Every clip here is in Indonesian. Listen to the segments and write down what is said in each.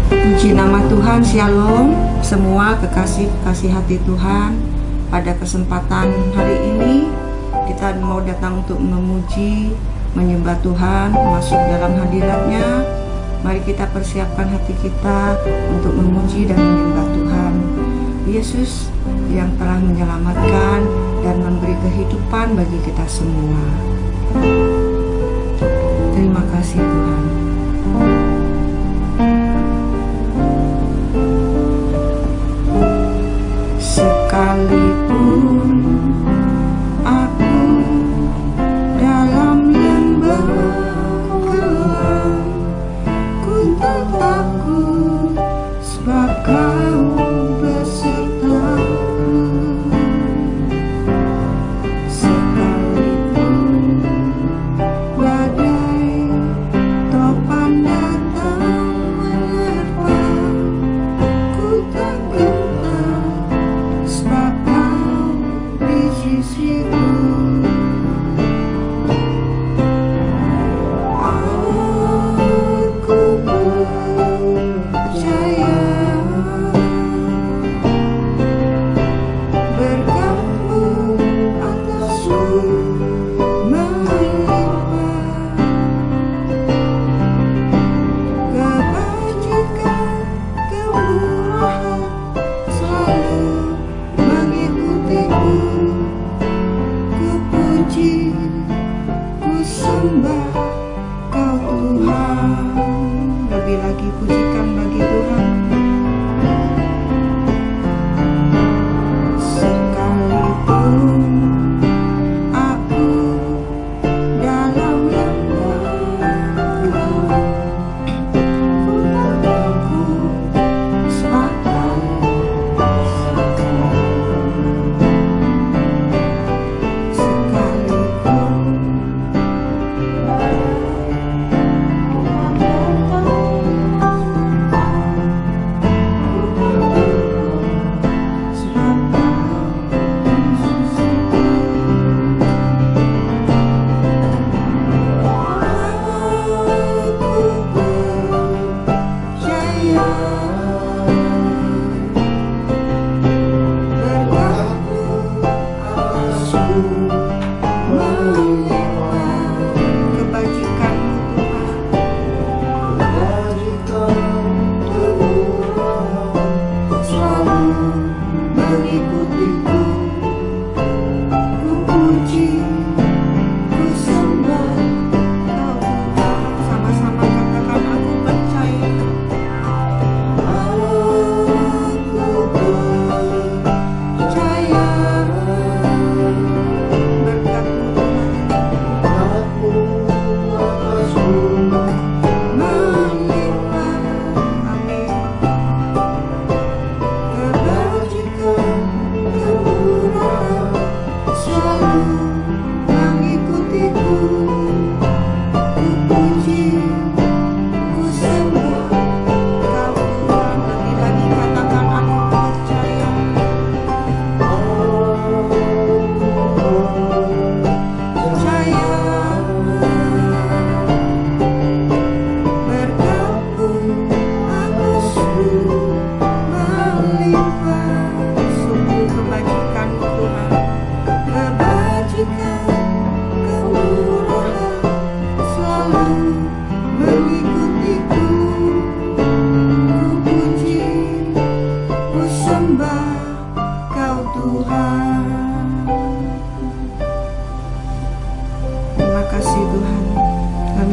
Puji nama Tuhan, Shalom semua kekasih hati Tuhan. Pada kesempatan hari ini kita mau datang untuk memuji, menyembah Tuhan, masuk dalam hadirat-Nya. Mari kita persiapkan hati kita untuk memuji dan menyembah Tuhan Yesus yang telah menyelamatkan dan memberi kehidupan bagi kita semua. Terima kasih Tuhan. Sekalipun aku dalam lembah gelap, ku tak takut sebab Kau besertaku. Sekalipun badai topan datang menerpa, ku tak gentar sebab Kau di sisiku. Aku percaya berkat-Mu atasku melimpah, kebajikan, kemurahan selalu mengikutiku. Ku puji, ku sembah Kau Tuhan. Lebih lagi pujikan bagi Tuhan. Sekalipun aku dalam lembah gelap, ku tak takut sebab Kau sekalipun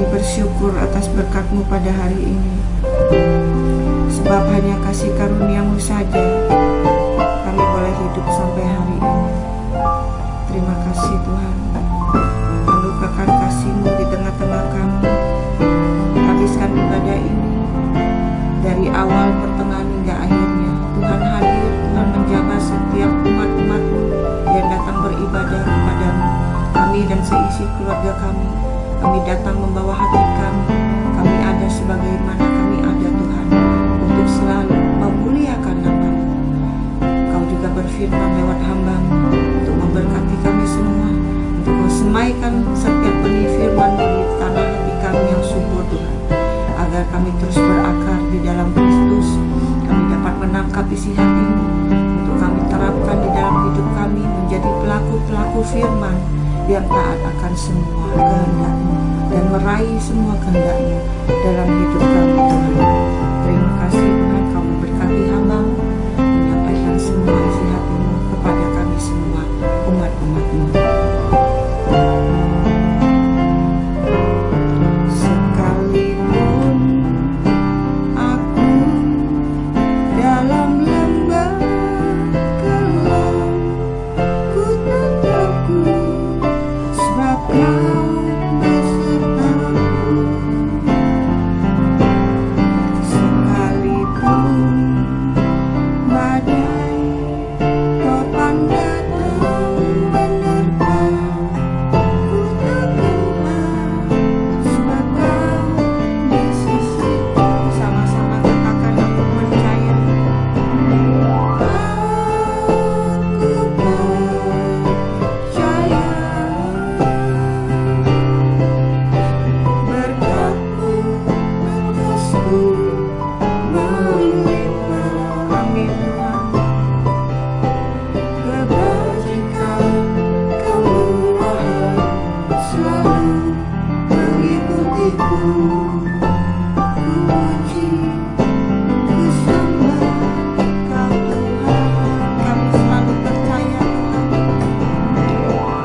bersyukur atas berkat-Mu pada hari ini, sebab hanya kasih karunia-Mu saja kami boleh hidup sampai hari ini. Terima kasih Tuhan, anugerahkan kasih-Mu di tengah-tengah kami. Habiskan ibadah ini dari awal, pertengahan hingga akhirnya. Tuhan hadir, Tuhan menjaga setiap umat-umat-Mu yang datang beribadah kepada-Mu, kami dan seisi keluarga kami. Kami datang membawa hati kami. Kami ada sebagaimana kami ada Tuhan, untuk selalu memuliakan nama-Mu. Kau juga berfirman lewat hamba-Mu untuk memberkati kami semua, untuk semaikan setiap benih firman di tanah hati kami yang subur Tuhan, agar kami terus berakar di di dalam Kristus, kami dapat menangkap isi hati-Mu untuk kami terapkan di dalam hidup kami, menjadi pelaku-pelaku firman yang taat akan semua kehendak-Mu dan meraih semua kehendak-Mu dalam hidup kami, Tuhan. Terima kasih Tuhan, Kau memberkati hamba-Mu, menyampaikan semua isi hati-Mu kepada kami semua umat-umat-Mu. Sekalipun aku dalam lembah gelap, ku tak takut, sebab Kau besertaku. Sekalipun badai topan datang menerpa, ku tak gentar, sebab Kau di sisiku. Sama-sama katakan, aku percaya. Aku percaya berkat-Mu atasku melimpah. Amin Tuhan. Kebajikan, kemurahan selalu mengikutiku. Ku puji, ku sembah Kau Tuhan. Kami selalu percaya Tuhan.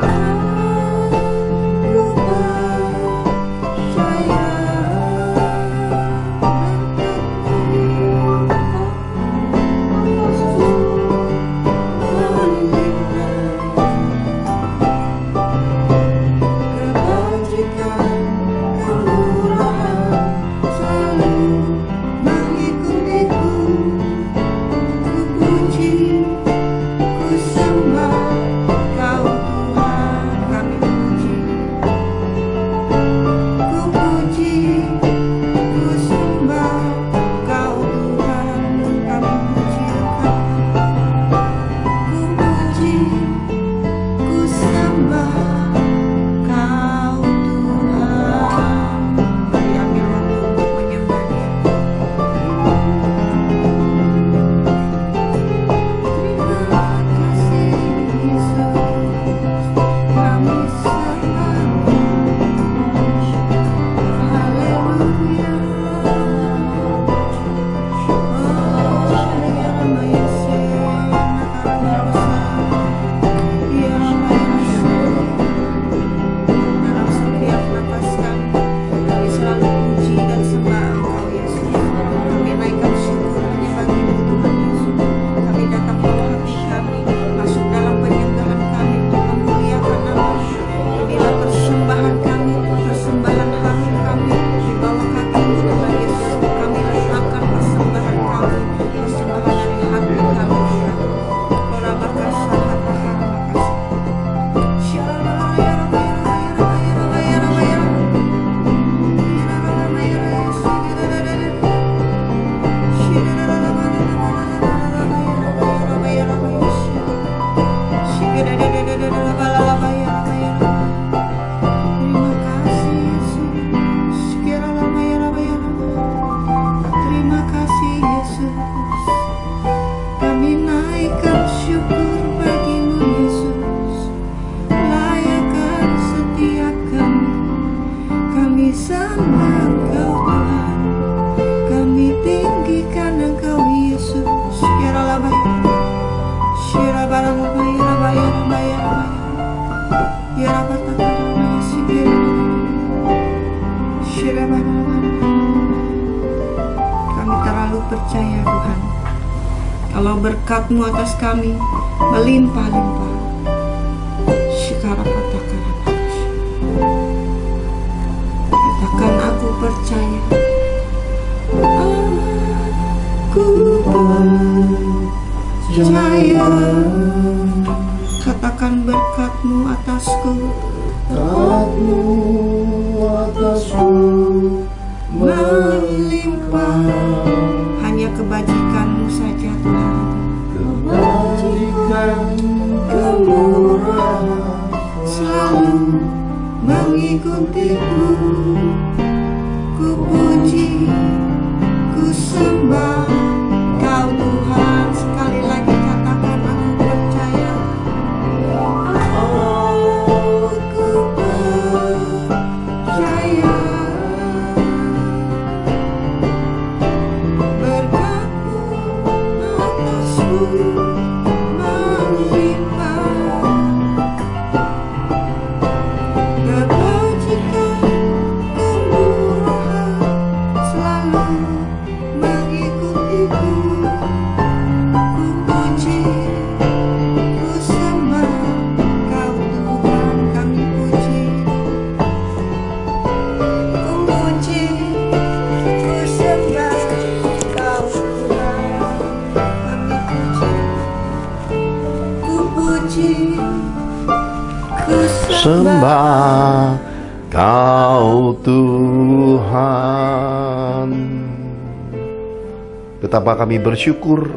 Aku percaya kebajikan, kemurahan selalu mengikutiku. Ku puji, ku sembah Kau Tuhan. Kami puji, ku puji, ku sembah Kau Tuhan. Kami puji Engkau. Ku puji, ku sembah Kau Tuhan. Mari ambil waktu untuk menyembah Dia. Terima kasih Yesus, kami sembah. Haleluya. Dalam setiap napas kami selalu puji dan sembah Engkau Yesus. Kami naikkan syukur hanya bagi-Mu Tuhan Yesus. Kami datang bawa hati kami masuk dalam penyembahan kami untuk memuliakan nama-Mu. Inilah persembahan kami, persembahan hati kami di bawah kaki-Mu Tuhan Yesus. Kami letakkan persembahan kami, persembahan dari hati kami Tuhan. Ora makasih, makasih. Terima kasih Yesus. Kami naikkan syukur bagi-Mu Yesus. Layakkan setiap kami sembah Engkau Tuhan. Kami tinggikan Engkau Yesus. Kami terlalu percaya Tuhan, kalau berkat-Mu atas kami melimpah-limpah. Katakan, aku percaya. Aku percaya. Katakan, berkat-Mu atasku. Berkat-Mu atasku melimpah. Hanya kebajikan-Mu saja Tuhan. Kebajikan, kemurahan selalu mengikutiku. Ku puji, ku sembah Sembah Kau Tuhan. Betapa kami bersyukur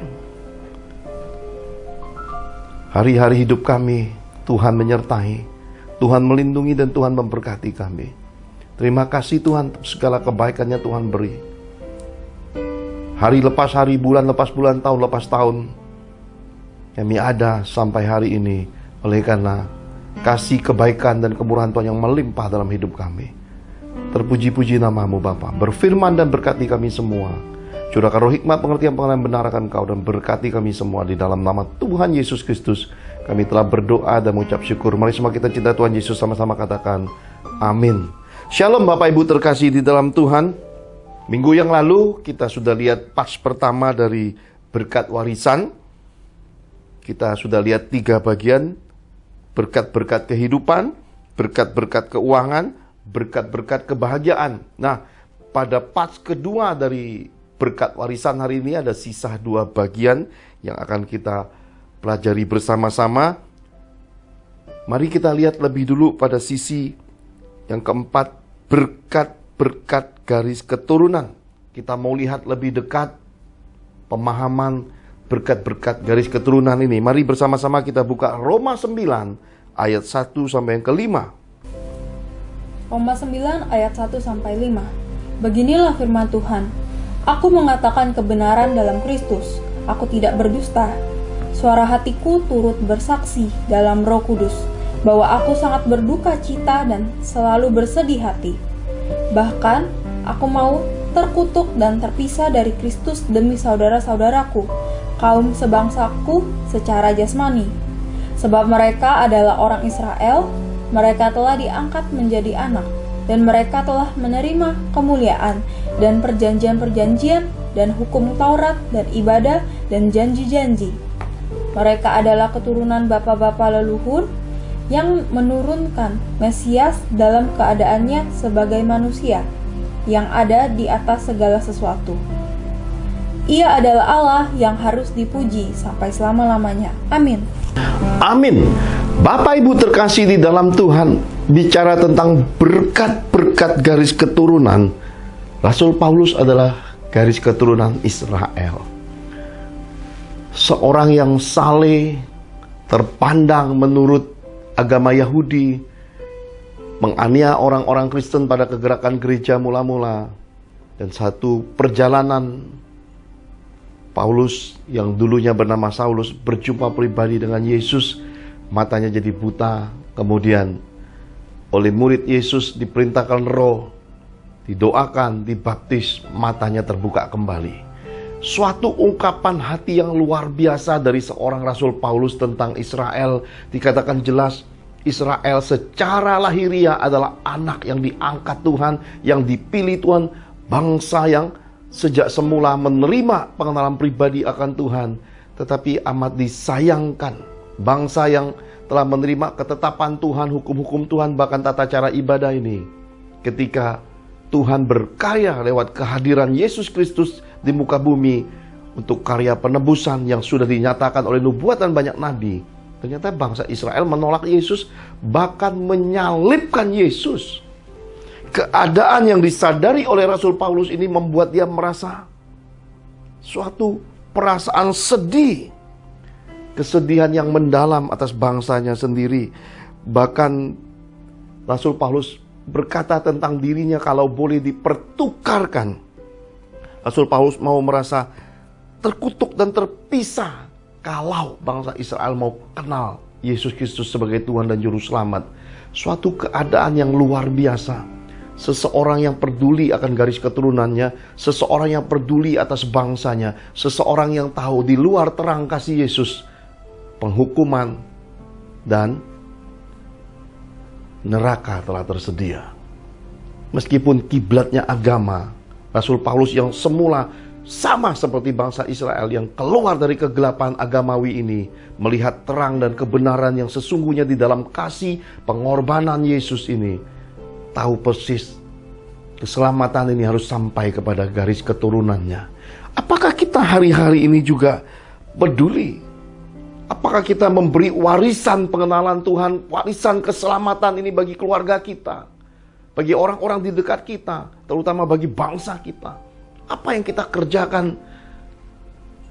hari-hari hidup kami Tuhan menyertai, Tuhan melindungi dan Tuhan memberkati kami. Terima kasih Tuhan untuk segala kebaikannya Tuhan beri. Hari lepas hari, bulan lepas bulan, tahun lepas tahun, kami ada sampai hari ini oleh karena kasih kebaikan dan kemurahan Tuhan yang melimpah dalam hidup kami. Terpuji-puji nama-Mu Bapa. Berfirman dan berkati kami semua. Curahkan roh hikmat, pengertian, pengenalan benar akan Kau, dan berkati kami semua di dalam nama Tuhan Yesus Kristus. Kami telah berdoa dan mengucap syukur. Mari semua kita cinta Tuhan Yesus, sama-sama katakan amin. Shalom Bapak Ibu terkasih di dalam Tuhan. Minggu yang lalu kita sudah lihat pas pertama dari berkat warisan. Kita sudah lihat 3 bagian. Berkat-berkat kehidupan, berkat-berkat keuangan, berkat-berkat kebahagiaan. Nah, pada part kedua dari berkat warisan hari ini ada sisa 2 bagian yang akan kita pelajari bersama-sama. Mari kita lihat lebih dulu pada sisi yang keempat, berkat-berkat garis keturunan. Kita mau lihat lebih dekat pemahaman berkat-berkat garis keturunan ini. Mari bersama-sama kita buka Roma 9 ayat 1 sampai yang ke-5. Roma 9 ayat 1 sampai 5. Beginilah firman Tuhan. Aku mengatakan kebenaran dalam Kristus. Aku tidak berdusta. Suara hatiku turut bersaksi dalam Roh Kudus bahwa aku sangat berduka cita dan selalu bersedih hati. Bahkan aku mau terkutuk dan terpisah dari Kristus demi saudara-saudaraku, kaum sebangsaku secara jasmani. Sebab mereka adalah orang Israel, mereka telah diangkat menjadi anak, dan mereka telah menerima kemuliaan dan perjanjian-perjanjian dan hukum Taurat dan ibadah dan janji-janji. Mereka adalah keturunan bapa-bapa leluhur yang menurunkan Mesias dalam keadaannya sebagai manusia yang ada di atas segala sesuatu. Ia adalah Allah yang harus dipuji sampai selama-lamanya. Amin. Amin. Bapak Ibu terkasih di dalam Tuhan, bicara tentang berkat-berkat garis keturunan, Rasul Paulus adalah garis keturunan Israel. Seorang yang saleh, terpandang menurut agama Yahudi, menganiaya orang-orang Kristen pada kegerakan gereja mula-mula. Dan satu perjalanan Paulus yang dulunya bernama Saulus berjumpa pribadi dengan Yesus, matanya jadi buta. Kemudian oleh murid Yesus diperintahkan roh, didoakan, dibaptis, matanya terbuka kembali. Suatu ungkapan hati yang luar biasa dari seorang Rasul Paulus tentang Israel. Dikatakan jelas, Israel secara lahiriah adalah anak yang diangkat Tuhan, yang dipilih Tuhan, bangsa yang sejak semula menerima pengenalan pribadi akan Tuhan. Tetapi amat disayangkan, bangsa yang telah menerima ketetapan Tuhan, hukum-hukum Tuhan, bahkan tata cara ibadah ini, ketika Tuhan berkarya lewat kehadiran Yesus Kristus di muka bumi untuk karya penebusan yang sudah dinyatakan oleh nubuatan banyak nabi, ternyata bangsa Israel menolak Yesus, bahkan menyalibkan Yesus. Keadaan yang disadari oleh Rasul Paulus ini membuat dia merasa suatu perasaan sedih, kesedihan yang mendalam atas bangsanya sendiri. Bahkan Rasul Paulus berkata tentang dirinya, kalau boleh dipertukarkan, Rasul Paulus mau merasa terkutuk dan terpisah kalau bangsa Israel mau kenal Yesus Kristus sebagai Tuhan dan Juru Selamat. Suatu keadaan yang luar biasa. seseorang yang peduli akan garis keturunannya, seseorang yang peduli atas bangsanya, seseorang yang tahu di luar terang kasih Yesus, penghukuman dan neraka telah tersedia. Meskipun kiblatnya agama, Rasul Paulus yang semula sama seperti bangsa Israel yang keluar dari kegelapan agamawi ini, melihat terang dan kebenaran yang sesungguhnya di dalam kasih pengorbanan Yesus ini, tahu persis keselamatan ini harus sampai kepada garis keturunannya. Apakah kita hari-hari ini juga peduli? Apakah kita memberi warisan pengenalan Tuhan, warisan keselamatan ini bagi keluarga kita, bagi orang-orang di dekat kita, terutama bagi bangsa kita? Apa yang kita kerjakan?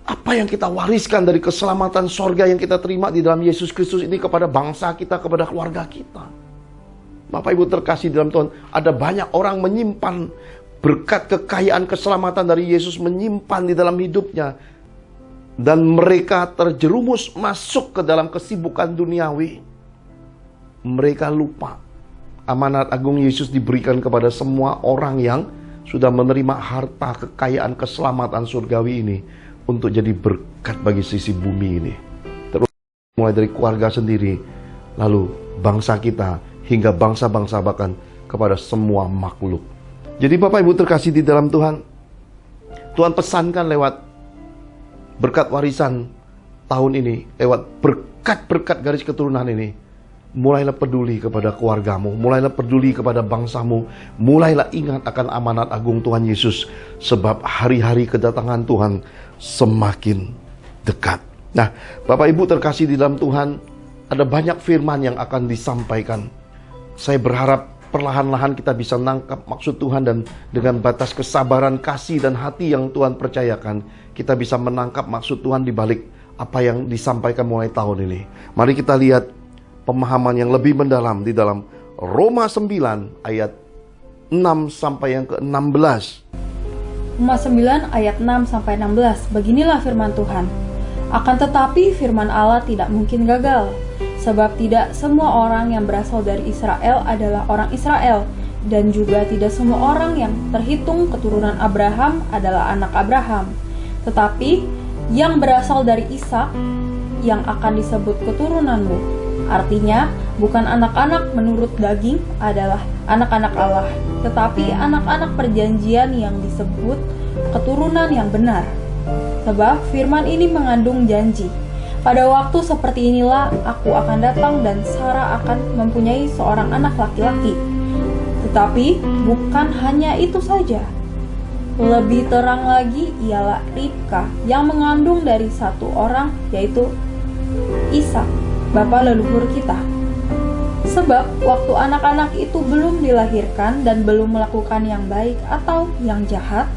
Apa yang kita wariskan dari keselamatan sorga yang kita terima di dalam Yesus Kristus ini kepada bangsa kita, kepada keluarga kita? Bapak Ibu terkasih dalam Tuhan, ada banyak orang menyimpan berkat kekayaan keselamatan dari Yesus, menyimpan di dalam hidupnya, dan mereka terjerumus masuk ke dalam kesibukan duniawi. Mereka lupa amanat agung Yesus diberikan kepada semua orang yang sudah menerima harta kekayaan keselamatan surgawi ini untuk jadi berkat bagi sisi bumi ini. Terus mulai dari keluarga sendiri, lalu bangsa kita, hingga bangsa-bangsa, bahkan kepada semua makhluk. Jadi Bapak Ibu terkasih di dalam Tuhan, Tuhan pesankan lewat berkat warisan tahun ini, lewat berkat-berkat garis keturunan ini, mulailah peduli kepada keluargamu, mulailah peduli kepada bangsamu, mulailah ingat akan amanat agung Tuhan Yesus, sebab hari-hari kedatangan Tuhan semakin dekat. Nah, Bapak Ibu terkasih di dalam Tuhan, ada banyak firman yang akan disampaikan. Saya berharap perlahan-lahan kita bisa nangkap maksud Tuhan, dan dengan batas kesabaran, kasih, dan hati yang Tuhan percayakan, kita bisa menangkap maksud Tuhan di balik apa yang disampaikan mulai tahun ini. Mari kita lihat pemahaman yang lebih mendalam di dalam Roma 9 ayat 6 sampai yang ke-16. Roma 9 ayat 6 sampai 16. Beginilah firman Tuhan. Akan tetapi firman Allah tidak mungkin gagal, sebab tidak semua orang yang berasal dari Israel adalah orang Israel, dan juga tidak semua orang yang terhitung keturunan Abraham adalah anak Abraham. Tetapi yang berasal dari Ishak yang akan disebut keturunanmu. Artinya, bukan anak-anak menurut daging adalah anak-anak Allah, tetapi anak-anak perjanjian yang disebut keturunan yang benar. Sebab firman ini mengandung janji. Pada waktu seperti inilah aku akan datang dan Sarah akan mempunyai seorang anak laki-laki. Tetapi bukan hanya itu saja. Lebih terang lagi ialah Ribka yang mengandung dari satu orang, yaitu Ishak, bapa leluhur kita. Sebab waktu anak-anak itu belum dilahirkan dan belum melakukan yang baik atau yang jahat,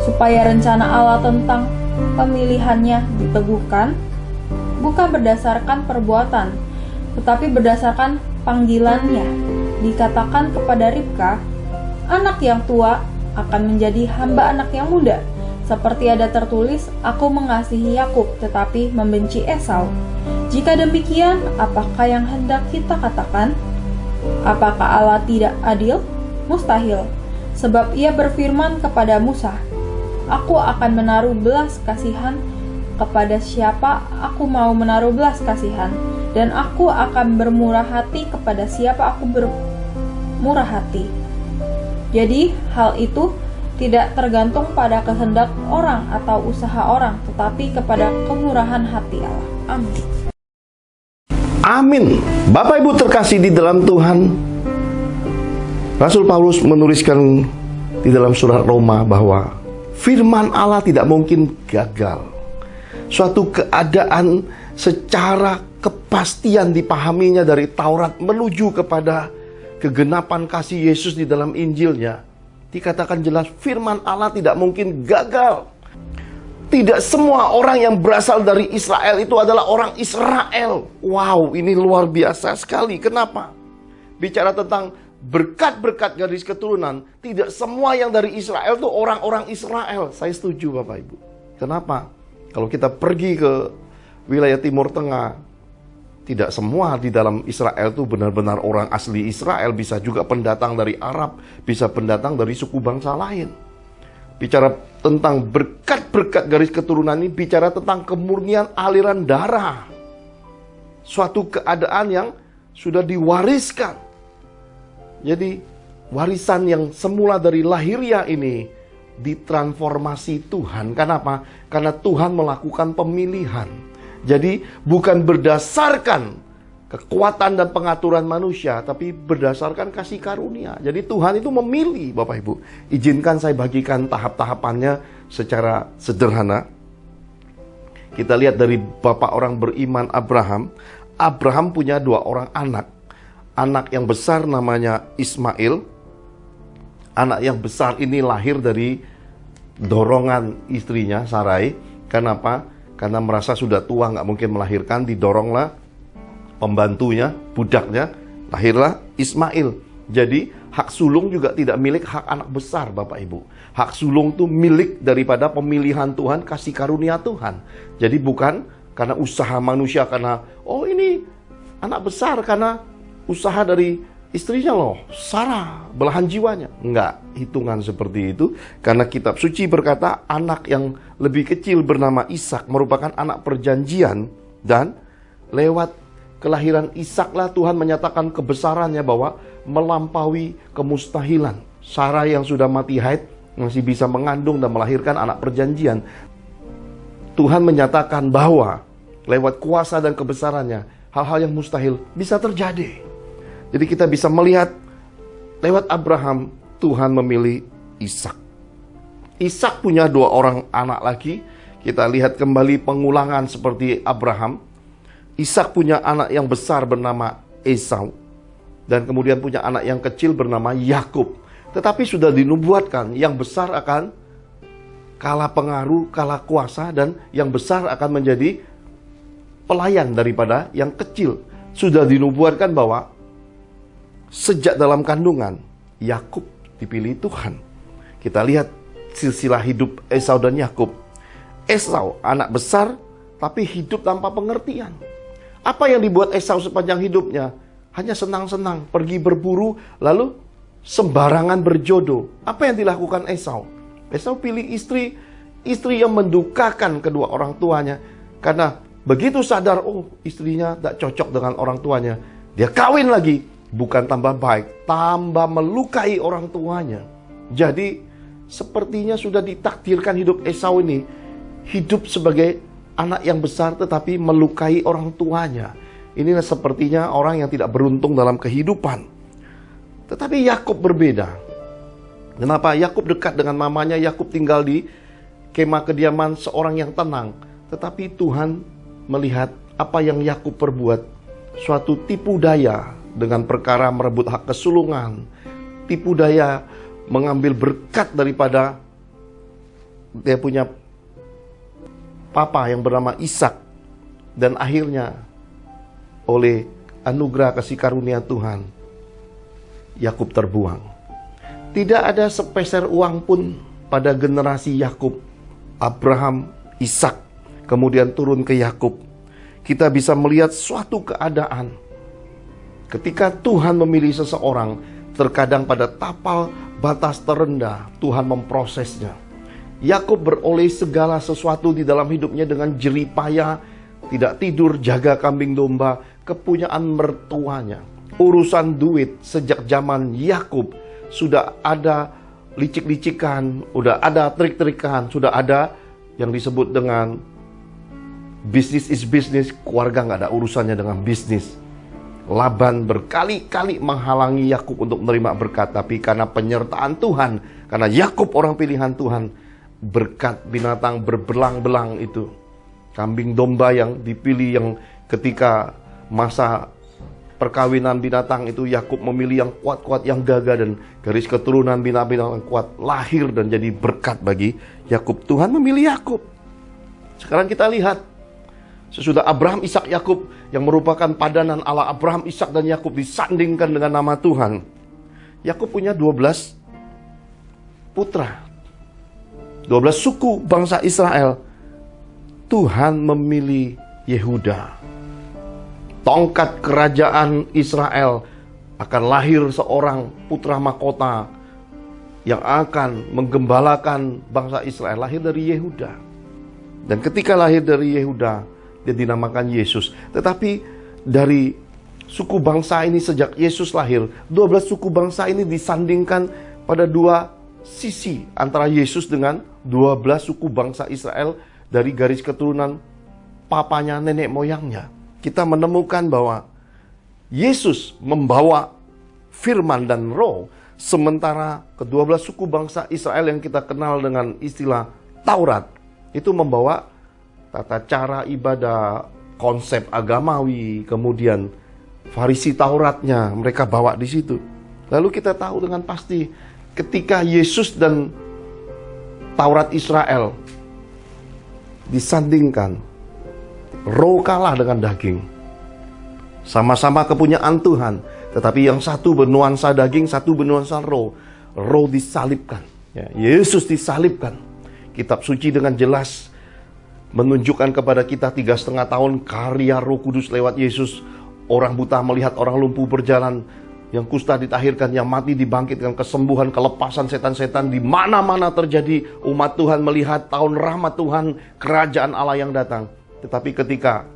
supaya rencana Allah tentang pemilihannya diteguhkan, bukan berdasarkan perbuatan, tetapi berdasarkan panggilannya. Dikatakan kepada Ribka, anak yang tua akan menjadi hamba anak yang muda. Seperti ada tertulis, aku mengasihi Yakub tetapi membenci Esau. Jika demikian, apakah yang hendak kita katakan? Apakah Allah tidak adil? Mustahil. Sebab ia berfirman kepada Musa, aku akan menaruh belas kasihan kepada siapa aku mau menaruh belas kasihan, dan aku akan bermurah hati kepada siapa aku bermurah hati. Jadi hal itu tidak tergantung pada kehendak orang atau usaha orang, tetapi kepada kemurahan hati Allah. Amin. Amin. Bapak Ibu terkasih di dalam Tuhan, Rasul Paulus menuliskan di dalam surat Roma bahwa firman Allah tidak mungkin gagal. Suatu keadaan secara kepastian dipahaminya dari Taurat menuju kepada kegenapan kasih Yesus di dalam Injilnya. Dikatakan jelas firman Allah tidak mungkin gagal. Tidak semua orang yang berasal dari Israel itu adalah orang Israel. Wow, ini luar biasa sekali. Kenapa? Bicara tentang berkat-berkat garis keturunan, tidak semua yang dari Israel itu orang-orang Israel. Saya setuju Bapak Ibu. Kenapa? Kalau kita pergi ke wilayah Timur Tengah, tidak semua di dalam Israel itu benar-benar orang asli Israel. Bisa juga pendatang dari Arab, bisa pendatang dari suku bangsa lain. Bicara tentang berkat-berkat garis keturunan ini, bicara tentang kemurnian aliran darah. Suatu keadaan yang sudah diwariskan. Jadi warisan yang semula dari lahiriah ini ditransformasi Tuhan. Kenapa? Karena Tuhan melakukan pemilihan. Jadi bukan berdasarkan kekuatan dan pengaturan manusia, tapi berdasarkan kasih karunia. Jadi Tuhan itu memilih, Bapak Ibu. Izinkan saya bagikan tahap-tahapannya secara sederhana. Kita lihat dari bapak orang beriman Abraham. Abraham punya 2 orang anak. Anak yang besar namanya Ismail. Anak yang besar ini lahir dari dorongan istrinya Sarai. Kenapa? Karena merasa sudah tua, nggak mungkin melahirkan, didoronglah pembantunya, budaknya, lahirlah Ismail. Jadi hak sulung juga tidak milik hak anak besar, Bapak Ibu. Hak sulung itu milik daripada pemilihan Tuhan, kasih karunia Tuhan. Jadi bukan karena usaha manusia, karena oh ini anak besar karena usaha dari istrinya loh, Sarah, belahan jiwanya. Enggak, hitungan seperti itu. Karena kitab suci berkata anak yang lebih kecil bernama Ishak merupakan anak perjanjian. Dan lewat kelahiran Ishaklah Tuhan menyatakan kebesarannya bahwa melampaui kemustahilan. Sarah yang sudah mati haid masih bisa mengandung dan melahirkan anak perjanjian. Tuhan menyatakan bahwa lewat kuasa dan kebesarannya hal-hal yang mustahil bisa terjadi. Jadi kita bisa melihat lewat Abraham Tuhan memilih Ishak. Ishak punya 2 orang anak lagi. Kita lihat kembali pengulangan seperti Abraham. Ishak punya anak yang besar bernama Esau. Dan kemudian punya anak yang kecil bernama Yakub. Tetapi sudah dinubuatkan yang besar akan kalah pengaruh, kalah kuasa, dan yang besar akan menjadi pelayan daripada yang kecil. Sudah dinubuatkan bahwa sejak dalam kandungan Yakub dipilih Tuhan. Kita lihat silsilah hidup Esau dan Yakub. Esau anak besar tapi hidup tanpa pengertian. Apa yang dibuat Esau sepanjang hidupnya? Hanya senang-senang, pergi berburu, lalu sembarangan berjodoh. Apa yang dilakukan Esau? Esau pilih istri yang mendukakan kedua orang tuanya. Karena begitu sadar, oh istrinya tak cocok dengan orang tuanya, dia kawin lagi. Bukan tambah baik, tambah melukai orang tuanya. Jadi sepertinya sudah ditakdirkan hidup Esau ini hidup sebagai anak yang besar tetapi melukai orang tuanya. Inilah sepertinya orang yang tidak beruntung dalam kehidupan. Tetapi Yakub berbeda. Kenapa? Yakub dekat dengan mamanya. Yakub tinggal di kemah kediaman seorang yang tenang. Tetapi Tuhan melihat apa yang Yakub perbuat, suatu tipu daya dengan perkara merebut hak kesulungan, tipu daya mengambil berkat daripada dia punya papa yang bernama Ishak. Dan akhirnya oleh anugerah kasih karunia Tuhan, Yakub terbuang. Tidak ada sepeser uang pun pada generasi Yakub, Abraham, Ishak, kemudian turun ke Yakub. Kita bisa melihat suatu keadaan ketika Tuhan memilih seseorang, terkadang pada tapal batas terendah Tuhan memprosesnya. Yakub beroleh segala sesuatu di dalam hidupnya dengan jerih payah, tidak tidur, jaga kambing domba, kepunyaan mertuanya. Urusan duit sejak zaman Yakub sudah ada licik-licikan, sudah ada trik-trikan, sudah ada yang disebut dengan business is business. Keluarga nggak ada urusannya dengan bisnis. Laban berkali-kali menghalangi Yakub untuk menerima berkat, tapi karena penyertaan Tuhan, karena Yakub orang pilihan Tuhan, berkat binatang berbelang-belang itu, kambing domba yang dipilih, yang ketika masa perkawinan binatang itu Yakub memilih yang kuat-kuat, yang gagah, dan garis keturunan binatang kuat lahir dan jadi berkat bagi Yakub. Tuhan memilih Yakub. Sekarang kita lihat sesudah Abraham, Ishak, Yakub yang merupakan padanan Allah Abraham, Ishak, dan Yakub disandingkan dengan nama Tuhan. Yakub punya 12 putra, 12 suku bangsa Israel. Tuhan memilih Yehuda. tongkat kerajaan Israel akan lahir seorang putra mahkota yang akan menggembalakan bangsa Israel, lahir dari Yehuda. Dan ketika lahir dari Yehuda, dia dinamakan Yesus. Tetapi dari suku bangsa ini sejak Yesus lahir, 12 suku bangsa ini disandingkan pada dua sisi antara Yesus dengan 12 suku bangsa Israel dari garis keturunan papanya, nenek moyangnya. Kita menemukan bahwa Yesus membawa firman dan roh, sementara ke-12 suku bangsa Israel yang kita kenal dengan istilah Taurat itu membawa tata cara ibadah, konsep agamawi, kemudian Farisi Tauratnya mereka bawa di situ. Lalu kita tahu dengan pasti ketika Yesus dan Taurat Israel disandingkan, roh kalah dengan daging. Sama-sama kepunyaan Tuhan, tetapi yang satu bernuansa daging, satu bernuansa roh. Roh disalibkan, ya, Yesus disalibkan. Kitab suci dengan jelas menunjukkan kepada kita 3,5 tahun karya Roh Kudus lewat Yesus. Orang buta melihat, orang lumpuh berjalan, yang kusta ditahirkan, yang mati dibangkitkan, kesembuhan, kelepasan setan-setan di mana-mana terjadi. Umat Tuhan melihat tahun rahmat Tuhan, kerajaan Allah yang datang. Tetapi ketika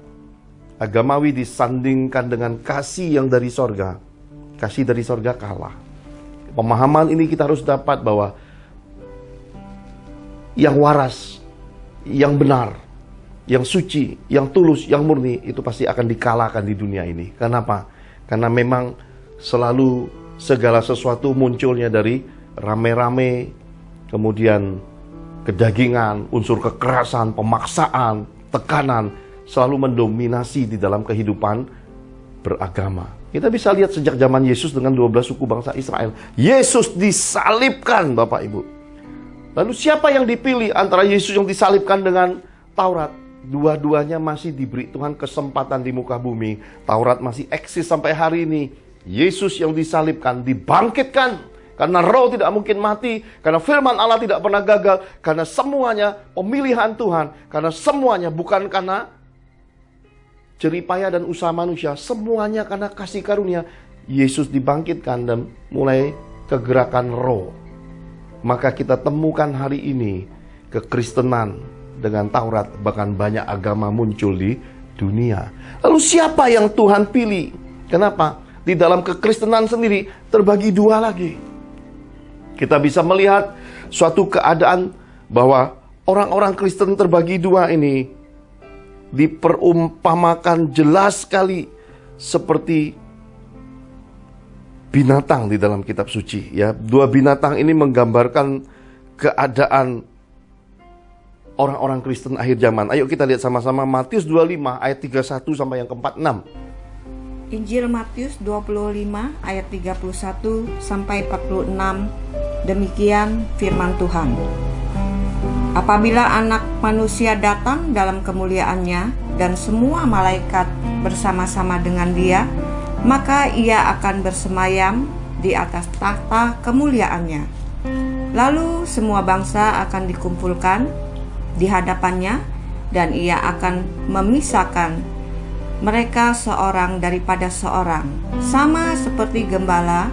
agamawi disandingkan dengan kasih yang dari sorga, kasih dari sorga kalah. Pemahaman ini kita harus dapat bahwa yang waras, yang benar, yang suci, yang tulus, yang murni, itu pasti akan dikalahkan di dunia ini. Kenapa? Karena memang selalu segala sesuatu munculnya dari rame-rame, kemudian kedagingan, unsur kekerasan, pemaksaan, tekanan, selalu mendominasi di dalam kehidupan beragama. Kita bisa lihat sejak zaman Yesus dengan 12 suku bangsa Israel. Yesus disalibkan, Bapak Ibu. Lalu siapa yang dipilih antara Yesus yang disalibkan dengan Taurat? Dua-duanya masih diberi Tuhan kesempatan di muka bumi. Taurat masih eksis sampai hari ini. Yesus yang disalibkan, dibangkitkan. Karena roh tidak mungkin mati. Karena firman Allah tidak pernah gagal. Karena semuanya pemilihan Tuhan. Karena semuanya bukan karena jeripaya dan usaha manusia. Semuanya karena kasih karunia. Yesus dibangkitkan dan mulai kegerakan roh. Maka kita temukan hari ini kekristenan dengan Taurat, bahkan banyak agama muncul di dunia. Lalu siapa yang Tuhan pilih? Kenapa? Di dalam kekristenan sendiri terbagi dua lagi. Kita bisa melihat suatu keadaan bahwa orang-orang Kristen terbagi dua ini diperumpamakan jelas sekali seperti binatang di dalam kitab suci, ya. Dua binatang ini menggambarkan keadaan orang-orang Kristen akhir zaman. Ayo kita lihat sama-sama Matius 25 ayat 31 sampai yang ke-46. Injil Matius 25 ayat 31 sampai 46. Demikian firman Tuhan. Apabila Anak Manusia datang dalam kemuliaannya dan semua malaikat bersama-sama dengan Dia, maka Ia akan bersemayam di atas tahta kemuliaannya. Lalu semua bangsa akan dikumpulkan di hadapannya, dan Ia akan memisahkan mereka seorang daripada seorang, sama seperti gembala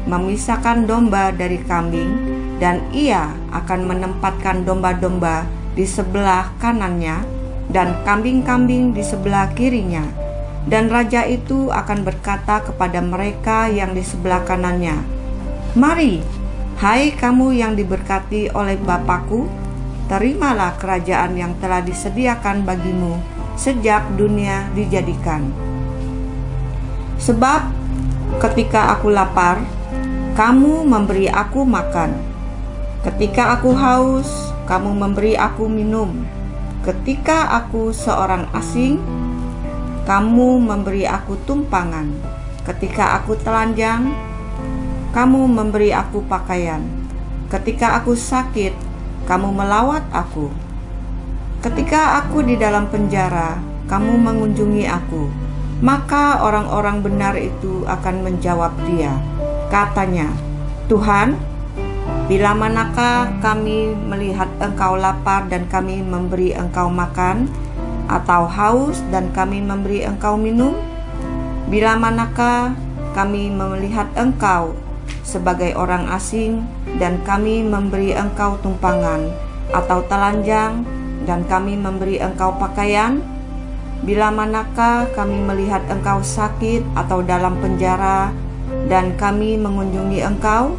memisahkan domba dari kambing, dan Ia akan menempatkan domba-domba di sebelah kanannya dan kambing-kambing di sebelah kirinya. Dan raja itu akan berkata kepada mereka yang di sebelah kanannya, "Mari, hai kamu yang diberkati oleh Bapa-Ku, terimalah kerajaan yang telah disediakan bagimu sejak dunia dijadikan. Sebab ketika aku lapar, kamu memberi aku makan. Ketika aku haus, kamu memberi aku minum. Ketika aku seorang asing, kamu memberi aku tumpangan. Ketika aku telanjang, kamu memberi aku pakaian. Ketika aku sakit, kamu melawat aku. Ketika aku di dalam penjara, kamu mengunjungi aku." Maka orang-orang benar itu akan menjawab Dia, katanya, "Tuhan, bila manakah kami melihat Engkau lapar dan kami memberi Engkau makan, atau haus dan kami memberi Engkau minum? Bila manakah kami melihat engkau sebagai orang asing dan kami memberi engkau tumpangan atau telanjang dan kami memberi engkau pakaian? Bila manakah kami melihat engkau sakit atau dalam penjara dan kami mengunjungi engkau?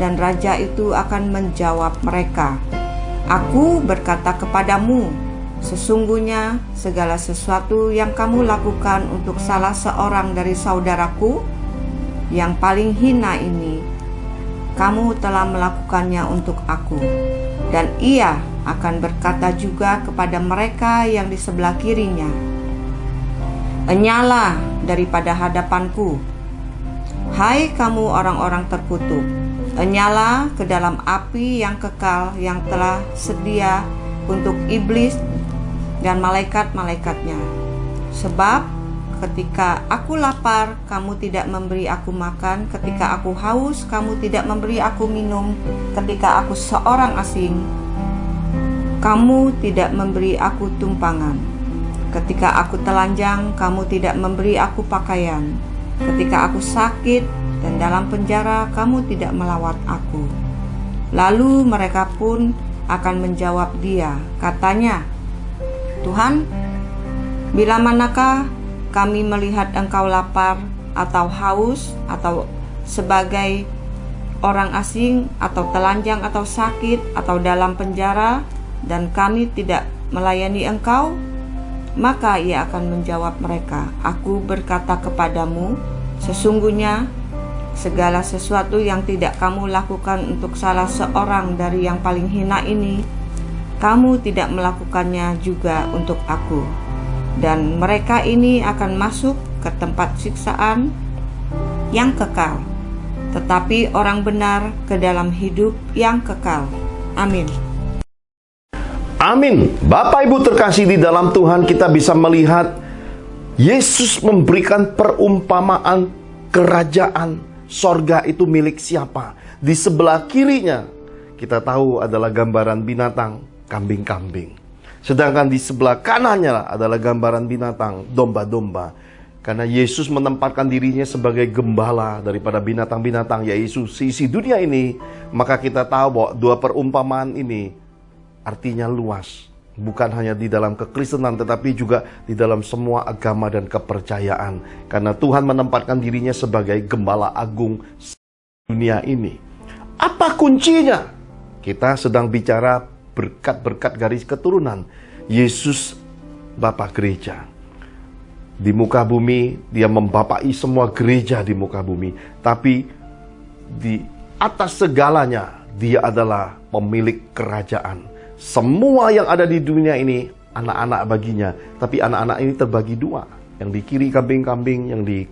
Dan raja itu akan menjawab mereka, Aku berkata kepadamu, sesungguhnya segala sesuatu yang kamu lakukan untuk salah seorang dari saudaraku yang paling hina ini, kamu telah melakukannya untuk aku. Dan ia akan berkata juga kepada mereka yang di sebelah kirinya, Enyalah daripada hadapanku, hai kamu orang-orang terkutuk, enyalah ke dalam api yang kekal yang telah sedia untuk iblis dan malaikat-malaikatnya. Sebab ketika aku lapar, kamu tidak memberi aku makan, ketika aku haus, kamu tidak memberi aku minum, ketika aku seorang asing, kamu tidak memberi aku tumpangan, ketika aku telanjang, kamu tidak memberi aku pakaian, ketika aku sakit dan dalam penjara, kamu tidak melawat aku. Lalu mereka pun akan menjawab dia, katanya, Tuhan, bila manakah kami melihat engkau lapar atau haus atau sebagai orang asing atau telanjang atau sakit atau dalam penjara dan kami tidak melayani engkau? Maka ia akan menjawab mereka, Aku berkata kepadamu, sesungguhnya segala sesuatu yang tidak kamu lakukan untuk salah seorang dari yang paling hina ini, kamu tidak melakukannya juga untuk aku. Dan mereka ini akan masuk ke tempat siksaan yang kekal, tetapi orang benar ke dalam hidup yang kekal. Amin. Amin. Bapak Ibu terkasih di dalam Tuhan, kita bisa melihat Yesus memberikan perumpamaan kerajaan sorga itu milik siapa. Di sebelah kirinya kita tahu adalah gambaran binatang, kambing-kambing. Sedangkan di sebelah kanannya adalah gambaran binatang, domba-domba. Karena Yesus menempatkan dirinya sebagai gembala daripada binatang-binatang, yaitu seisi dunia ini. Maka kita tahu bahwa dua perumpamaan ini artinya luas. Bukan hanya di dalam kekristenan, tetapi juga di dalam semua agama dan kepercayaan. Karena Tuhan menempatkan dirinya sebagai gembala agung dunia ini. Apa kuncinya? Kita sedang bicara berkat-berkat garis keturunan. Yesus Bapa Gereja. Di muka bumi, dia membapai semua gereja di muka bumi. Tapi di atas segalanya, dia adalah pemilik kerajaan. Semua yang ada di dunia ini anak-anak baginya. Tapi anak-anak ini terbagi dua. Yang di kiri kambing-kambing, yang di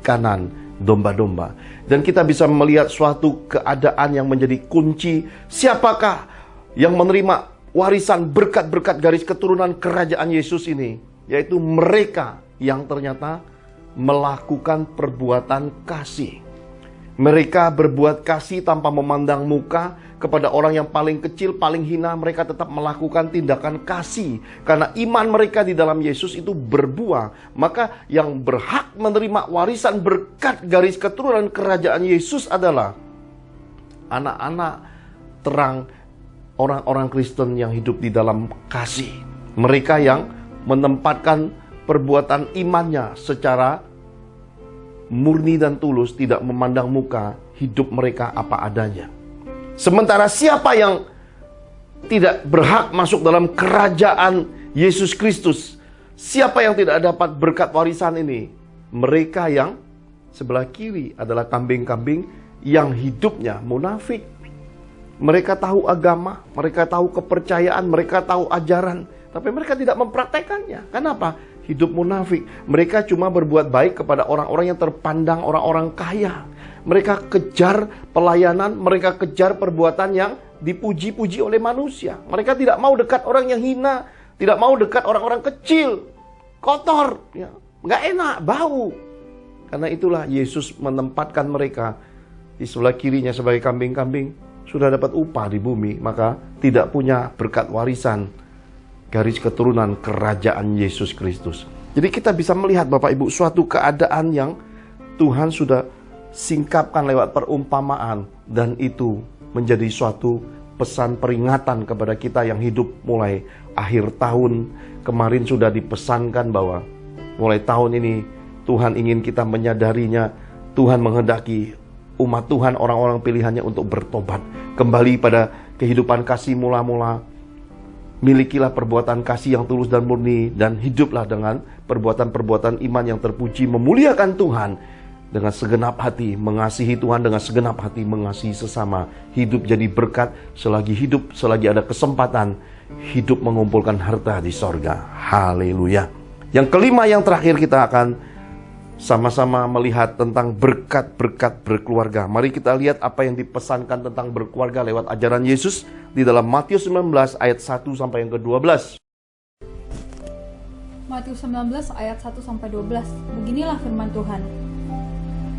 kanan domba-domba. Dan kita bisa melihat suatu keadaan yang menjadi kunci. Siapakah yang menerima warisan berkat-berkat garis keturunan kerajaan Yesus ini? Yaitu mereka yang ternyata melakukan perbuatan kasih. Mereka berbuat kasih tanpa memandang muka. Kepada orang yang paling kecil, paling hina, mereka tetap melakukan tindakan kasih. Karena iman mereka di dalam Yesus itu berbuah. Maka yang berhak menerima warisan berkat garis keturunan kerajaan Yesus adalah anak-anak terang, orang-orang Kristen yang hidup di dalam kasih. Mereka yang menempatkan perbuatan imannya secara murni dan tulus, tidak memandang muka, hidup mereka apa adanya. Sementara siapa yang tidak berhak masuk dalam kerajaan Yesus Kristus? Siapa yang tidak dapat berkat warisan ini? Mereka yang sebelah kiri adalah kambing-kambing yang hidupnya munafik. Mereka tahu agama, mereka tahu kepercayaan, mereka tahu ajaran, tapi mereka tidak mempraktekannya. Kenapa? Hidup munafik. Mereka cuma berbuat baik kepada orang-orang yang terpandang orang-orang kaya. Mereka kejar pelayanan, mereka kejar perbuatan yang dipuji-puji oleh manusia. Mereka tidak mau dekat orang yang hina, tidak mau dekat orang-orang kecil, kotor, ya, nggak enak, bau. Karena itulah Yesus menempatkan mereka di sebelah kirinya sebagai kambing-kambing. Sudah dapat upah di bumi, maka tidak punya berkat warisan garis keturunan kerajaan Yesus Kristus. Jadi kita bisa melihat Bapak Ibu suatu keadaan yang Tuhan sudah singkapkan lewat perumpamaan, dan itu menjadi suatu pesan peringatan kepada kita yang hidup mulai akhir tahun. Kemarin sudah dipesankan bahwa mulai tahun ini Tuhan ingin kita menyadarinya. Tuhan menghendaki umat Tuhan, orang-orang pilihannya untuk bertobat, kembali pada kehidupan kasih mula-mula. Milikilah perbuatan kasih yang tulus dan murni, dan hiduplah dengan perbuatan-perbuatan iman yang terpuji, memuliakan Tuhan dengan segenap hati, mengasihi Tuhan dengan segenap hati, mengasihi sesama. Hidup jadi berkat selagi hidup, selagi ada kesempatan, hidup mengumpulkan harta di sorga. Haleluya. Yang kelima, yang terakhir, kita akan sama-sama melihat tentang berkat-berkat berkeluarga. Mari kita lihat apa yang dipesankan tentang berkeluarga lewat ajaran Yesus di dalam Matius 19 ayat 1 sampai yang ke-12. Matius 19 ayat 1 sampai 12. Beginilah firman Tuhan.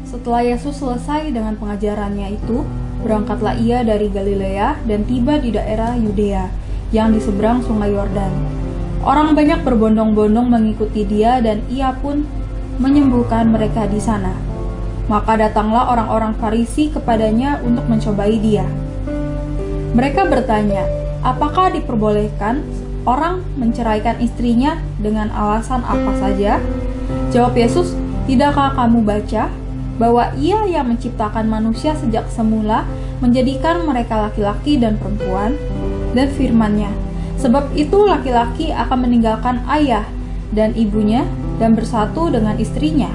Setelah Yesus selesai dengan pengajarannya itu, berangkatlah ia dari Galilea dan tiba di daerah Yudea yang di seberang sungai Yordan. Orang banyak berbondong-bondong mengikuti dia, dan ia pun menyembuhkan mereka di sana. Maka datanglah orang-orang Farisi kepadanya untuk mencobai dia. Mereka bertanya, apakah diperbolehkan orang menceraikan istrinya dengan alasan apa saja? Jawab Yesus, tidakkah kamu baca bahwa Ia yang menciptakan manusia sejak semula menjadikan mereka laki-laki dan perempuan? Dan firman-Nya, sebab itu laki-laki akan meninggalkan ayah dan ibunya dan bersatu dengan istrinya,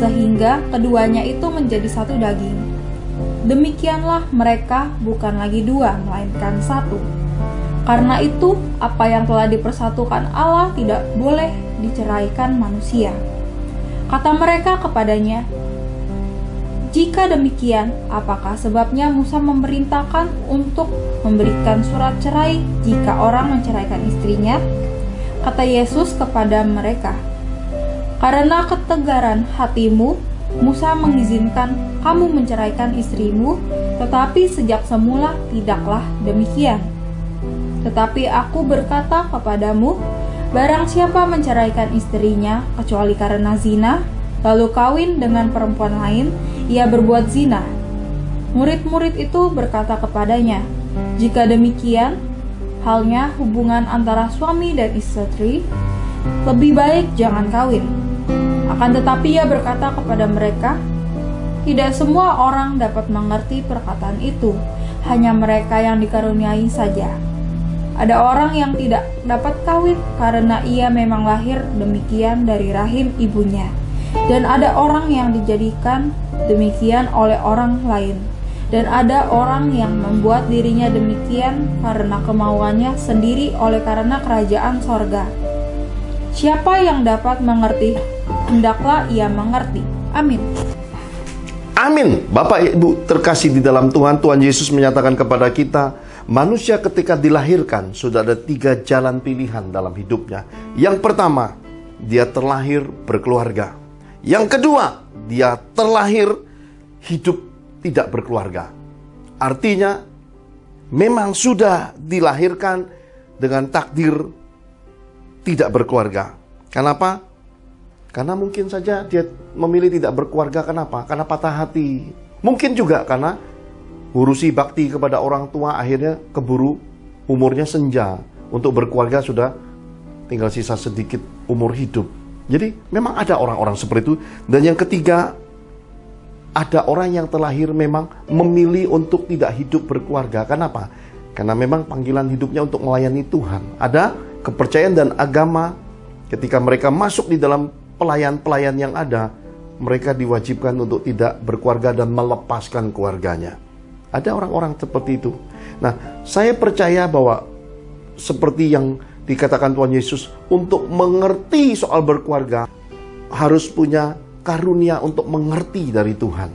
sehingga keduanya itu menjadi satu daging. Demikianlah mereka bukan lagi dua, melainkan satu. Karena itu, apa yang telah dipersatukan Allah tidak boleh diceraikan manusia. Kata mereka kepadanya, jika demikian, apakah sebabnya Musa memerintahkan untuk memberikan surat cerai jika orang menceraikan istrinya? Kata Yesus kepada mereka, karena ketegaran hatimu, Musa mengizinkan kamu menceraikan istrimu, tetapi sejak semula tidaklah demikian. Tetapi aku berkata kepadamu, barang siapa menceraikan istrinya kecuali karena zina, lalu kawin dengan perempuan lain, ia berbuat zina. Murid-murid itu berkata kepadanya, jika demikian, halnya hubungan antara suami dan istri, lebih baik jangan kawin. Akan tetapi ia berkata kepada mereka, tidak semua orang dapat mengerti perkataan itu, hanya mereka yang dikaruniai saja. Ada orang yang tidak dapat kawin karena ia memang lahir demikian dari rahim ibunya, dan ada orang yang dijadikan demikian oleh orang lain, dan ada orang yang membuat dirinya demikian karena kemauannya sendiri oleh karena kerajaan sorga. Siapa yang dapat mengerti, hendaklah ia mengerti. Amin. Amin. Bapak Ibu terkasih di dalam Tuhan, Tuhan Yesus menyatakan kepada kita, manusia ketika dilahirkan sudah ada 3 jalan pilihan dalam hidupnya. Yang pertama, dia terlahir berkeluarga. Yang kedua, dia terlahir hidup tidak berkeluarga. Artinya, memang sudah dilahirkan dengan takdir tidak berkeluarga. Kenapa? Karena mungkin saja dia memilih tidak berkeluarga. Kenapa? Karena patah hati. Mungkin juga karena ngurusi bakti kepada orang tua, akhirnya keburu umurnya senja. Untuk berkeluarga sudah tinggal sisa sedikit umur hidup. Jadi memang ada orang-orang seperti itu. Dan yang ketiga, ada orang yang terlahir memang memilih untuk tidak hidup berkeluarga. Kenapa? Karena memang panggilan hidupnya untuk melayani Tuhan. Ada kepercayaan dan agama, ketika mereka masuk di dalam pelayan-pelayan yang ada, mereka diwajibkan untuk tidak berkeluarga dan melepaskan keluarganya. Ada orang-orang seperti itu. Nah, saya percaya bahwa seperti yang dikatakan Tuhan Yesus, untuk mengerti soal berkeluarga, harus punya karunia untuk mengerti dari Tuhan.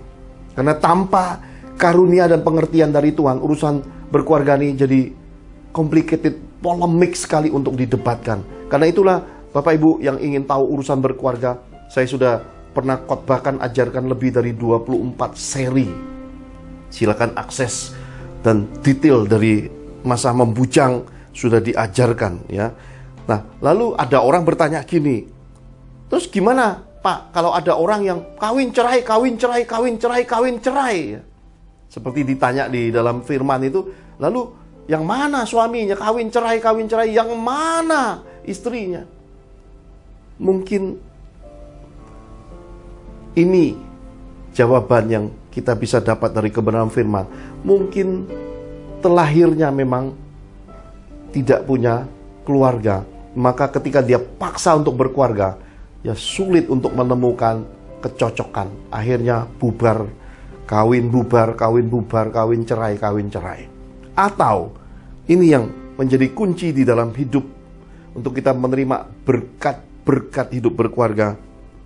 Karena tanpa karunia dan pengertian dari Tuhan, urusan berkeluarga ini jadi complicated, polemik sekali untuk didebatkan. Karena itulah Bapak Ibu yang ingin tahu urusan berkeluarga, saya sudah pernah khotbahkan, ajarkan lebih dari 24 seri. Silakan akses dan detail dari masa membujang sudah diajarkan ya. Nah, lalu ada orang bertanya gini, Terus gimana Pak kalau ada orang yang kawin cerai, kawin cerai, kawin cerai, kawin cerai? Seperti ditanya di dalam firman itu, lalu yang mana suaminya? Kawin cerai, yang mana istrinya? Mungkin ini jawaban yang kita bisa dapat dari kebenaran firman. Mungkin terlahirnya memang tidak punya keluarga, maka ketika dia paksa untuk berkeluarga, ya sulit untuk menemukan kecocokan. Akhirnya bubar, kawin bubar, kawin bubar, kawin cerai, kawin cerai. Atau ini yang menjadi kunci di dalam hidup untuk kita menerima berkat hidup berkeluarga.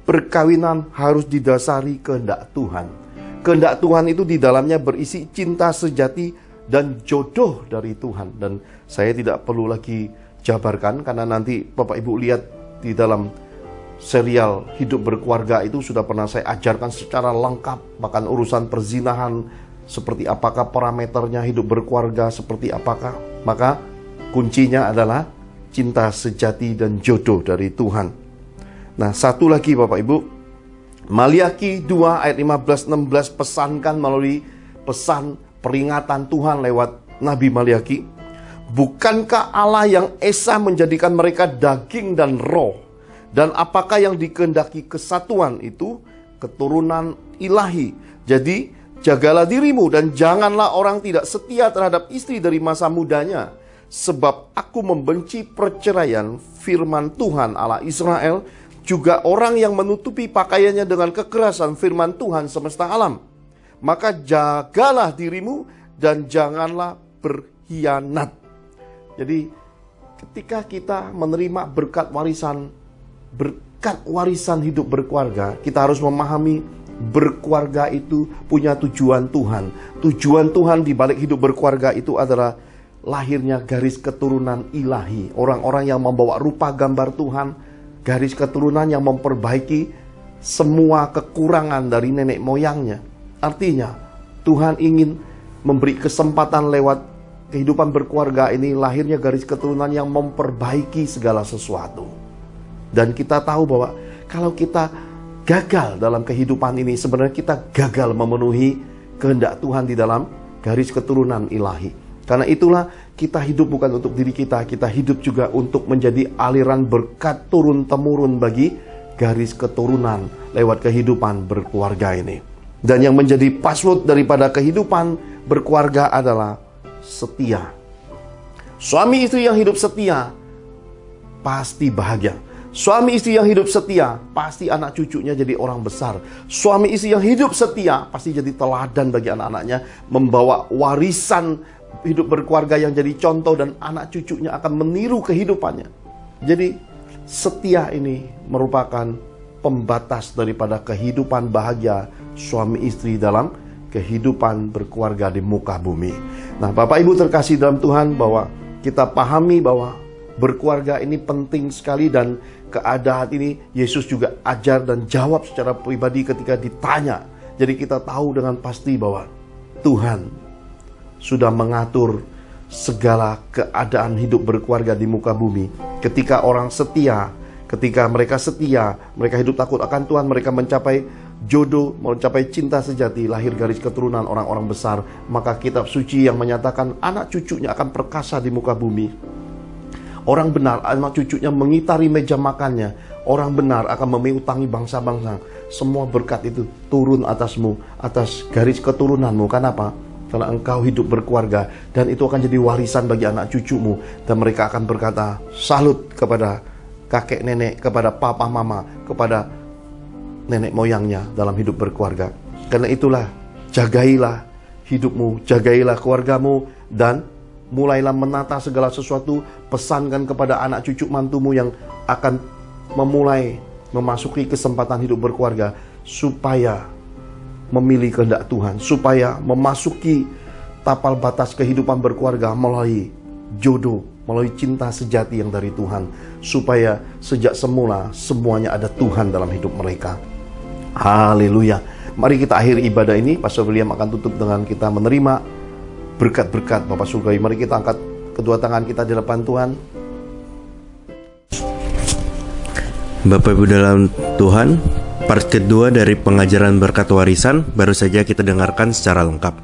Perkawinan harus didasari kehendak Tuhan. Kehendak Tuhan itu di dalamnya berisi cinta sejati dan jodoh dari Tuhan. Dan saya tidak perlu lagi jabarkan, karena nanti Bapak Ibu lihat di dalam serial Hidup Berkeluarga itu sudah pernah saya ajarkan secara lengkap. Bahkan urusan perzinahan, seperti apakah parameternya hidup berkeluarga, seperti apakah. Maka kuncinya adalah cinta sejati dan jodoh dari Tuhan. Nah, satu lagi Bapak Ibu, Maliaki 2 ayat 15-16 pesankan melalui pesan peringatan Tuhan lewat Nabi Maliaki. Bukankah Allah yang esa menjadikan mereka daging dan roh? Dan apakah yang dikehendaki kesatuan itu? Keturunan ilahi. Jadi jagalah dirimu dan janganlah orang tidak setia terhadap istri dari masa mudanya. Sebab aku membenci perceraian, firman Tuhan Allah Israel, juga orang yang menutupi pakaiannya dengan kekerasan, firman Tuhan semesta alam. Maka jagalah dirimu dan janganlah berkhianat. Jadi ketika kita menerima berkat warisan hidup berkeluarga, kita harus memahami berkeluarga itu punya tujuan Tuhan. Tujuan Tuhan di balik hidup berkeluarga itu adalah lahirnya garis keturunan ilahi. Orang-orang yang membawa rupa gambar Tuhan, garis keturunan yang memperbaiki semua kekurangan dari nenek moyangnya. Artinya, Tuhan ingin memberi kesempatan lewat kehidupan berkeluarga ini lahirnya garis keturunan yang memperbaiki segala sesuatu. Dan kita tahu bahwa kalau kita gagal dalam kehidupan ini, sebenarnya kita gagal memenuhi kehendak Tuhan di dalam garis keturunan ilahi. Karena itulah kita hidup bukan untuk diri kita, kita hidup juga untuk menjadi aliran berkat turun-temurun bagi garis keturunan lewat kehidupan berkeluarga ini. Dan yang menjadi password daripada kehidupan berkeluarga adalah setia. Suami istri yang hidup setia pasti bahagia. Suami istri yang hidup setia pasti anak cucunya jadi orang besar. Suami istri yang hidup setia pasti jadi teladan bagi anak-anaknya, membawa warisan hidup berkeluarga yang jadi contoh, dan anak cucunya akan meniru kehidupannya. Jadi setia ini merupakan pembatas daripada kehidupan bahagia suami istri dalam kehidupan berkeluarga di muka bumi. Nah, Bapak Ibu terkasih dalam Tuhan, bahwa kita pahami bahwa berkeluarga ini penting sekali, dan keadaan ini Yesus juga ajar dan jawab secara pribadi ketika ditanya. Jadi kita tahu dengan pasti bahwa Tuhan sudah mengatur segala keadaan hidup berkeluarga di muka bumi. Ketika orang setia, ketika mereka setia, mereka hidup takut akan Tuhan, mereka mencapai jodoh, mencapai cinta sejati, lahir garis keturunan orang-orang besar. Maka kitab suci yang menyatakan anak cucunya akan perkasa di muka bumi. Orang benar, anak cucunya mengitari meja makannya. Orang benar akan memiutangi bangsa-bangsa. Semua berkat itu turun atasmu, atas garis keturunanmu. Kenapa? Karena engkau hidup berkeluarga, dan itu akan jadi warisan bagi anak cucumu. Dan mereka akan berkata, salut kepada kakek nenek, kepada papa mama, kepada nenek moyangnya dalam hidup berkeluarga. Karena itulah, jagailah hidupmu, jagailah keluargamu, dan mulailah menata segala sesuatu. Pesankan kepada anak cucu mantumu yang akan memulai memasuki kesempatan hidup berkeluarga, supaya memilih kehendak Tuhan, supaya memasuki tapal batas kehidupan berkeluarga melalui jodoh, melalui cinta sejati yang dari Tuhan, supaya sejak semula semuanya ada Tuhan dalam hidup mereka. Haleluya. Mari kita akhiri ibadah ini. Pastor William akan tutup dengan kita menerima berkat-berkat Bapa Surgawi. Mari kita angkat kedua tangan kita di depan Tuhan. Bapak Ibu dalam Tuhan, part kedua dari pengajaran berkat warisan baru saja kita dengarkan secara lengkap.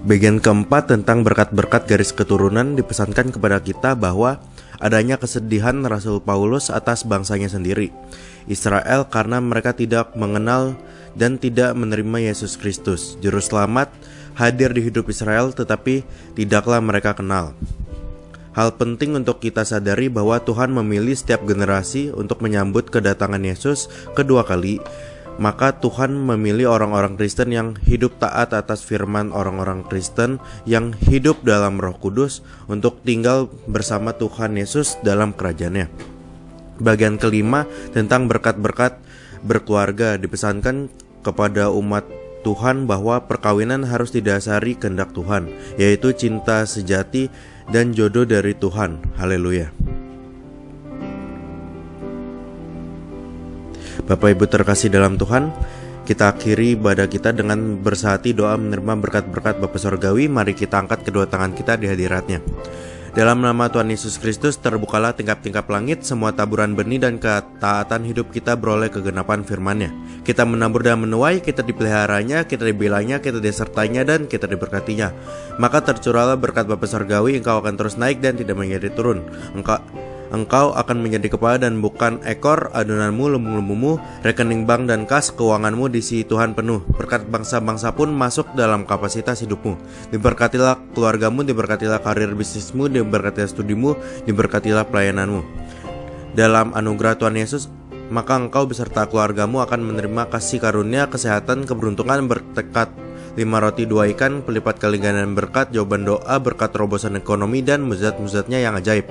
Bagian keempat tentang berkat-berkat garis keturunan dipesankan kepada kita bahwa adanya kesedihan Rasul Paulus atas bangsanya sendiri, Israel, karena mereka tidak mengenal dan tidak menerima Yesus Kristus, Juru Selamat, hadir di hidup Israel tetapi tidaklah mereka kenal. Hal penting untuk kita sadari bahwa Tuhan memilih setiap generasi untuk menyambut kedatangan Yesus kedua kali. Maka Tuhan memilih orang-orang Kristen yang hidup taat atas firman, orang-orang Kristen yang hidup dalam Roh Kudus untuk tinggal bersama Tuhan Yesus dalam kerajaannya. Bagian kelima tentang berkat-berkat berkeluarga dipesankan kepada umat Tuhan bahwa perkawinan harus didasari kehendak Tuhan, yaitu cinta sejati dan jodoh dari Tuhan. Haleluya. Bapak Ibu terkasih dalam Tuhan, kita akhiri ibadah kita dengan bersehati doa menerima berkat-berkat Bapa Sorgawi. Mari kita angkat kedua tangan kita di hadiratnya. Dalam nama Tuhan Yesus Kristus, terbukalah tingkap-tingkap langit, semua taburan benih dan ketaatan hidup kita beroleh kegenapan firman-Nya. Kita menabur dan menuai, kita dipeliharanya, kita dibelanya, kita disertainya, dan kita diberkatinya. Maka tercurahlah berkat Bapa Sorgawi, engkau akan terus naik dan tidak menjadi turun. Engkau akan menjadi kepala dan bukan ekor, adunanmu, lumbung-lumbungmu, rekening bank dan kas keuanganmu diisi Tuhan penuh. Berkat bangsa-bangsa pun masuk dalam kapasitas hidupmu. Diberkatilah keluargamu, diberkatilah karir bisnismu, diberkatilah studimu, diberkatilah pelayananmu. Dalam anugerah Tuhan Yesus, maka engkau beserta keluargamu akan menerima kasih karunia, kesehatan, keberuntungan, bertekad 5 roti 2 ikan, pelipat kali gandakan berkat, jawaban doa, berkat terobosan ekonomi, dan mujizat-mujizatnya yang ajaib.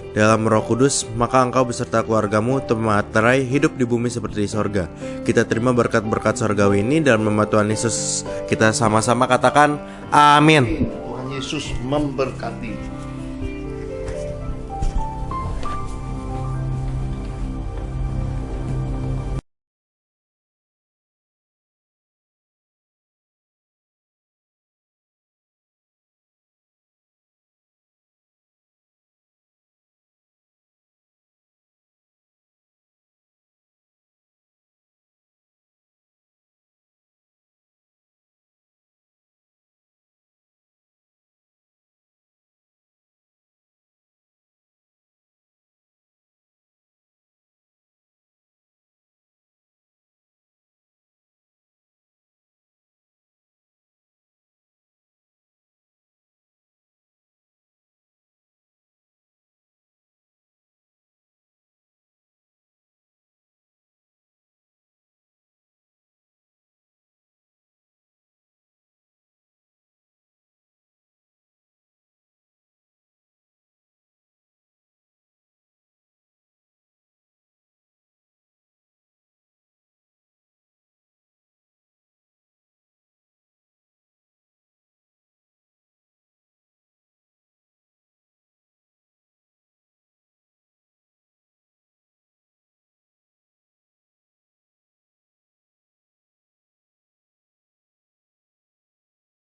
Dalam Roh Kudus, maka engkau beserta keluargamu termaterai hidup di bumi seperti di sorga. Kita terima berkat-berkat sorgawi ini dalam nama Tuhan Yesus. Kita sama-sama katakan amin. Tuhan Yesus memberkati.